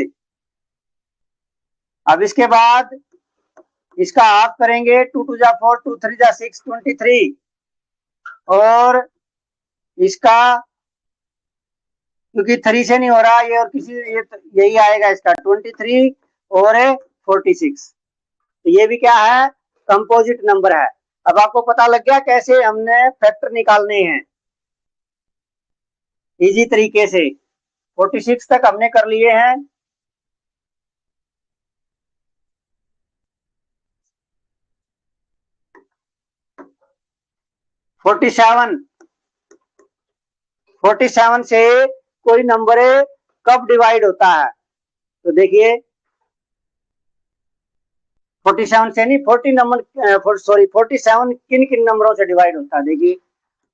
अब इसके बाद इसका हाफ करेंगे, 2 2 जा 4, 2 3 जा 6, 23। और इसका क्योंकि 3 से नहीं हो रहा ये, और किसी यही आएगा इसका 23 और 46। तो ये भी क्या है कंपोजिट नंबर है। अब आपको पता लग गया कैसे हमने फैक्टर निकालने हैं इजी तरीके से। 46 तक हमने कर लिए हैं। फोर्टी सेवन से कोई नंबर कब डिवाइड होता है, तो देखिए 47 से नहीं 40 नंबर सॉरी 47 किन किन नंबरों से डिवाइड होता है, देखिए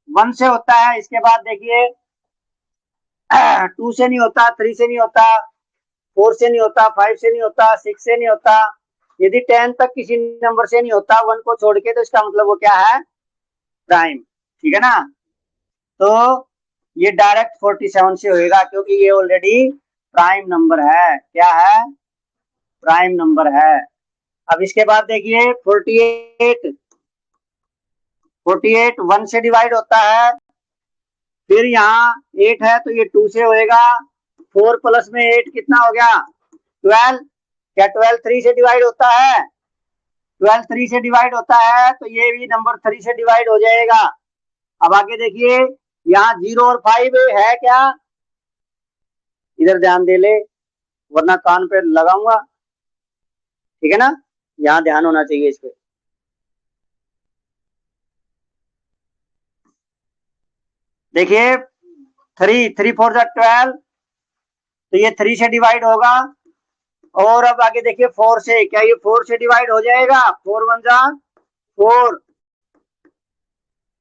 1 से होता है। इसके बाद देखिए 2 से नहीं होता, 3 से नहीं होता, 4 से नहीं होता, 5 से नहीं होता, 6 से नहीं होता। यदि 10 तक किसी नंबर से नहीं होता 1 को छोड़ के, तो इसका मतलब वो क्या है प्राइम, ठीक है ना। तो ये डायरेक्ट 47 से होएगा क्योंकि ये ऑलरेडी प्राइम नंबर है। क्या है प्राइम नंबर है। अब इसके बाद देखिए 48 1 से डिवाइड होता है। फिर यहाँ 8 है तो ये 2 से होएगा। 4 प्लस में 8 कितना हो गया 12, क्या 12 3 से डिवाइड होता है, 12 3 से डिवाइड होता है तो ये भी नंबर 3 से डिवाइड हो जाएगा। अब आगे देखिए यहाँ 0 और 5 है क्या, इधर ध्यान दे ले, वरना कान पे लगाऊंगा, ठीक है ना। यहाँ ध्यान होना चाहिए इस पे। देखिए, 3 3 4 12, तो ये 3 से डिवाइड होगा। और अब आगे देखिए 4 से, क्या ये 4 से डिवाइड हो जाएगा? 4 1 जा 4,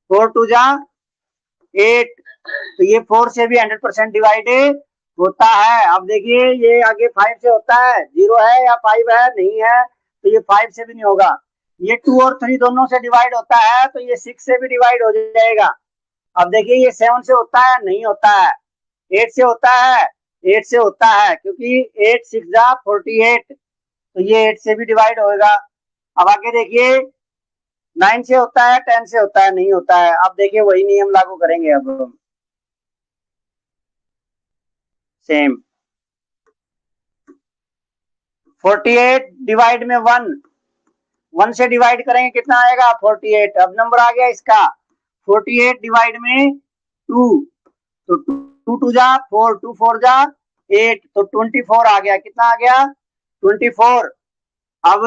4 2 जा 8, तो ये 4 से भी 100% डिवाइडेड होता है। अब देखिए ये आगे 5 से होता है, 0 है या 5 है? नहीं है, तो ये 5 से भी नहीं होगा। ये 2 और 3 दोनों से डिवाइड होता है, तो ये 6 से भी डिवाइड हो जाएगा। अब देखिए ये 7 से होता है? नहीं होता है। 8 से होता है? 8 से होता है, क्योंकि 8 6 जा 48, तो ये 8 से भी डिवाइड होएगा। अब आगे देखिए 9 से होता है? 10 से होता है? नहीं होता है। अब देखिए वही नियम लागू करेंगे अब हम, सेम। 48 डिवाइड में 1, 1 से डिवाइड करेंगे कितना आएगा? 48। अब नंबर आ गया इसका 48 डिवाइड में 2, तो 2 2 जा 4, 2 4 जा 8, तो 24 आ गया। कितना आ गया? 24। अब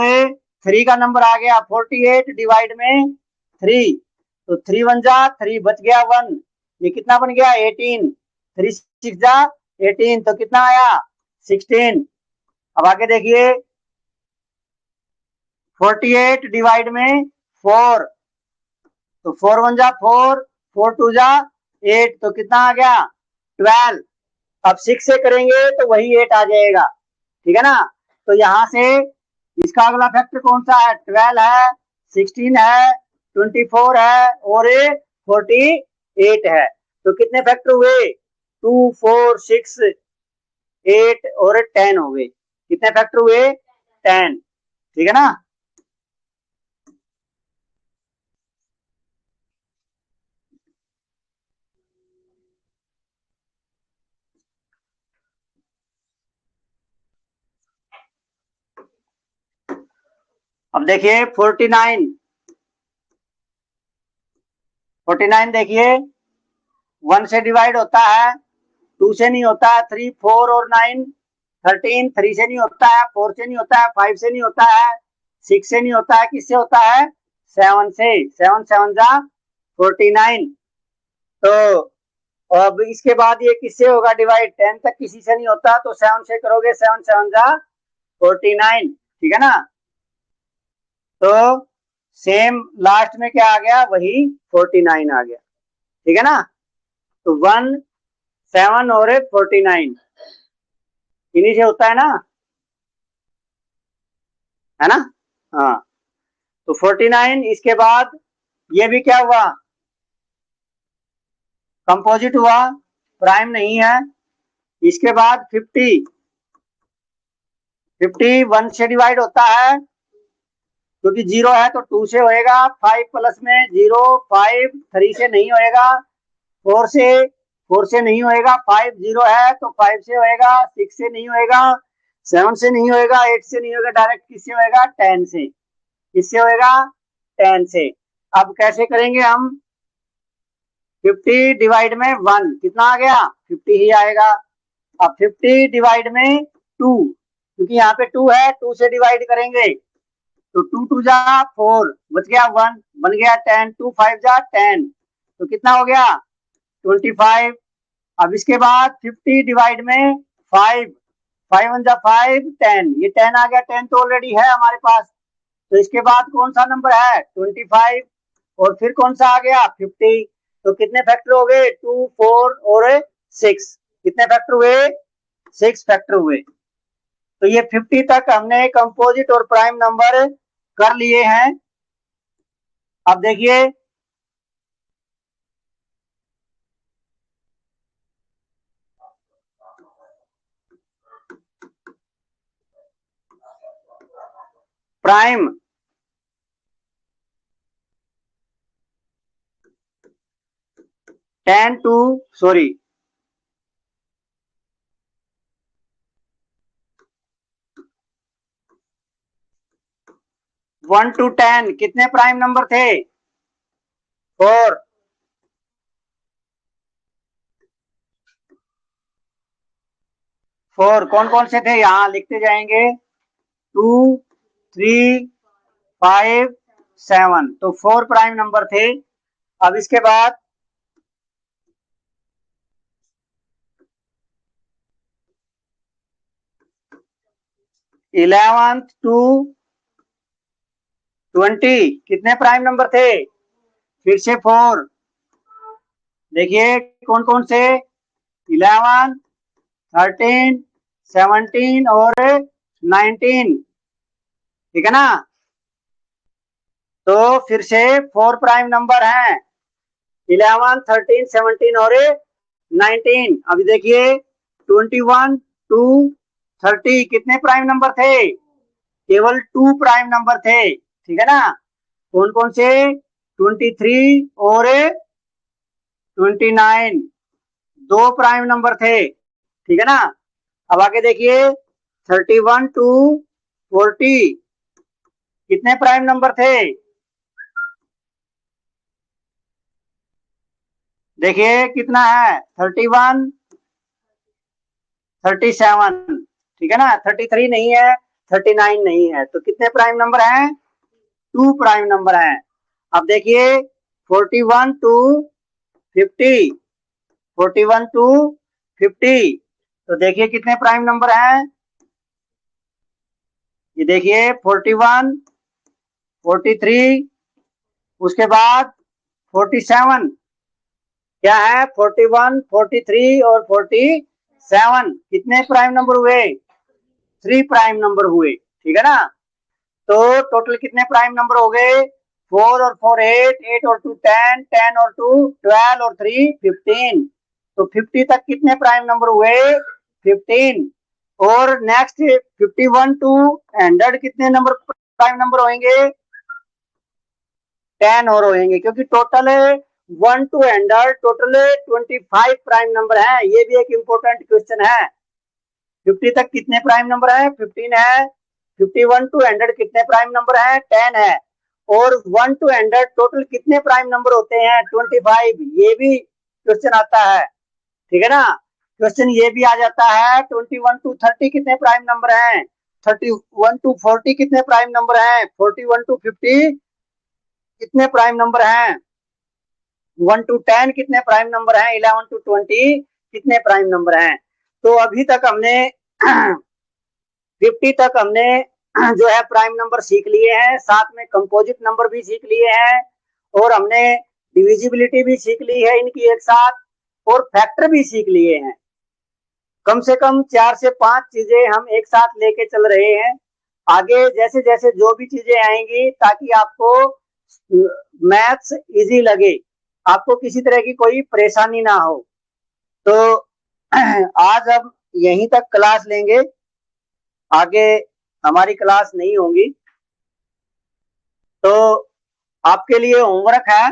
3 का नंबर आ गया 48 डिवाइड में 3, तो 3 1 जा 3, बच गया 1, ये कितना बन गया? 18। 3 6 जा 18, तो कितना आया? 16। अब आगे देखिए 48 डिवाइड में 4, तो 4 1 जा 4, 4 2 जा 8, तो कितना आ गया? 12। अब 6 से करेंगे तो वही 8 आ जाएगा, ठीक है ना। तो यहां से इसका अगला फैक्टर कौन सा है? 12 है, 16 है, 24 है और 48 है। तो कितने फैक्टर हुए? 2 4 6 8 और 10 हो गए। कितने फैक्टर हुए? 10, ठीक है ना। अब देखिए 49 देखिए 1 से डिवाइड होता है, 2 से नहीं होता है, 3 4 और 9 13, 3 से नहीं होता है, 4 से नहीं होता है, 5 से नहीं होता है, 6 से नहीं होता है, किससे होता है? 7 से। 7 7 जा 49। तो अब इसके बाद ये किससे होगा डिवाइड? 10 तक किसी से नहीं होता, तो 7 से करोगे, 7 7 जा 49, ठीक है ना। तो सेम लास्ट में क्या आ गया? वही 49 आ गया, ठीक है ना। तो 1 7 और 49 इन्हीं से होता है ना, है ना। हाँ, तो 49। इसके बाद ये भी क्या हुआ? कंपोजिट हुआ, प्राइम नहीं है। इसके बाद 50, 50 1 से डिवाइड होता है, क्योंकि 0 है तो 2 से होएगा। 5 प्लस में 0 5, 3 से नहीं होएगा, 4 से 4 से नहीं होएगा, 5 0 है तो 5 से होएगा, 6 से नहीं होएगा, 7 से नहीं होएगा, 8 से नहीं होगा, डायरेक्ट किससे होएगा? 10 से। किससे होएगा? 10 से। अब कैसे करेंगे हम? 50 डिवाइड में 1 कितना आ गया? 50 ही आएगा। अब 50 डिवाइड में 2, क्योंकि यहाँ पे 2 है, 2 से डिवाइड करेंगे, तो 2 2 जा 4, बच गया 1, बन गया 10, 2 5 जा 10, तो कितना हो गया? 25। अब इसके बाद 50 डिवाइड में 5, 5 1 जा 5 10, ये 10 आ गया। 10 तो ऑलरेडी है हमारे पास, तो इसके बाद कौन सा नंबर है? 25, और फिर कौन सा आ गया? 50। तो कितने फैक्टर हो गए? 2 4 और 6। कितने फैक्टर हुए? 6 फैक्टर हुए। तो ये 50 तक हमने कंपोजिट और प्राइम नंबर कर लिए हैं। अब देखिए प्राइम, 10 टू सॉरी 1 टू 10 कितने प्राइम नंबर थे? 4। 4 कौन कौन से थे, यहाँ लिखते जाएंगे। 2, 3, 5, 7, तो 4 प्राइम नंबर थे। अब इसके बाद इलेवेंथ टू 20 कितने प्राइम नंबर थे, फिर से 4। देखिए कौन कौन से, 11, 13, 17 और 19, ठीक है ना। तो फिर से 4 प्राइम नंबर हैं, 11, 13, 17 और 19। अभी देखिए 21 टू 30 कितने प्राइम नंबर थे, केवल 2 प्राइम नंबर थे, ठीक है ना। कौन कौन से, 23 और 29, 2 प्राइम नंबर थे, ठीक है ना। अब आगे देखिए 31 टू 40 कितने प्राइम नंबर थे, देखिए कितना है, 31, 37, ठीक है ना। 33 नहीं है, 39 नहीं है, तो कितने प्राइम नंबर हैं, 2 प्राइम नंबर हैं। अब देखिए 41 टू 50, 41 टू 50, तो देखिए कितने प्राइम नंबर हैं, ये देखिए 41, 43, उसके बाद 47, क्या है 41, 43 और 47 कितने प्राइम नंबर हुए, 3 प्राइम नंबर हुए, ठीक है ना। तो टोटल कितने प्राइम नंबर हो गए, 4 और 4 8, 8 और 2 10, 10 और 2 12 और 3 15, तो 50 तक कितने प्राइम नंबर हुए, 15। और नेक्स्ट 51 टू 100 कितने नंबर प्राइम नंबर होंगे, 10 और होंगे, क्योंकि total 1 to 100 total 25 prime number है। ये भी एक इंपॉर्टेंट क्वेश्चन है। 50 तक कितने प्राइम नंबर है, 15 है। 51 टू 100 कितने प्राइम नंबर है, 10 है। और 1 टू 100 टोटल कितने प्राइम नंबर होते हैं, 25। ये भी क्वेश्चन आता है, ठीक है ना। क्वेश्चन ये भी आ जाता है 21 टू 30 कितने प्राइम नंबर हैं, 31 टू 40 कितने प्राइम नंबर हैं, 41 टू 50 कितने प्राइम नंबर हैं, 1 टू 10 कितने प्राइम नंबर हैं, 11 टू 20 कितने प्राइम नंबर हैं। तो अभी तक हमने 50 तक हमने जो है प्राइम नंबर सीख लिए हैं, साथ में कंपोजिट नंबर भी सीख लिए हैं, और हमने डिविजिबिलिटी भी सीख ली है इनकी एक साथ, और फैक्टर भी सीख लिए हैं। कम से कम 4 से 5 चीजें हम एक साथ लेके चल रहे हैं। आगे जैसे जैसे जो भी चीजें आएंगी, ताकि आपको मैथ्स इजी लगे, आपको किसी तरह की कोई परेशानी ना हो। तो आज अब यहीं तक क्लास लेंगे, आगे हमारी क्लास नहीं होगी। तो आपके लिए होमवर्क है,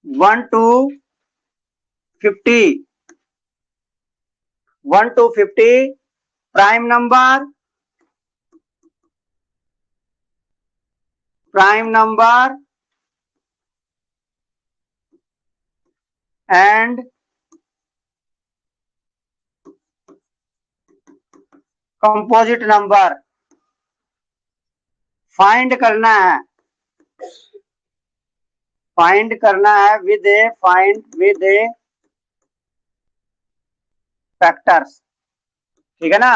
one to 50, 1 to 50 prime number, and composite number find करना है, विद ए फैक्टर्स, ठीक है ना।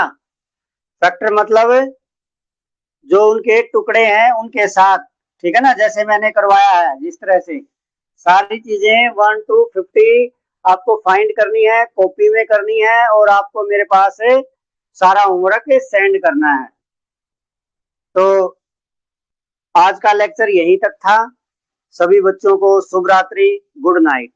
फैक्टर मतलब जो उनके टुकड़े हैं उनके साथ, ठीक है ना, जैसे मैंने करवाया है जिस तरह से सारी चीजें 1 टू 50 आपको फाइंड करनी है, कॉपी में करनी है, और आपको मेरे पास सारा होमवर्क सेंड करना है। तो आज का लेक्चर यहीं तक था। सभी बच्चों को शुभ रात्रि, गुड नाइट।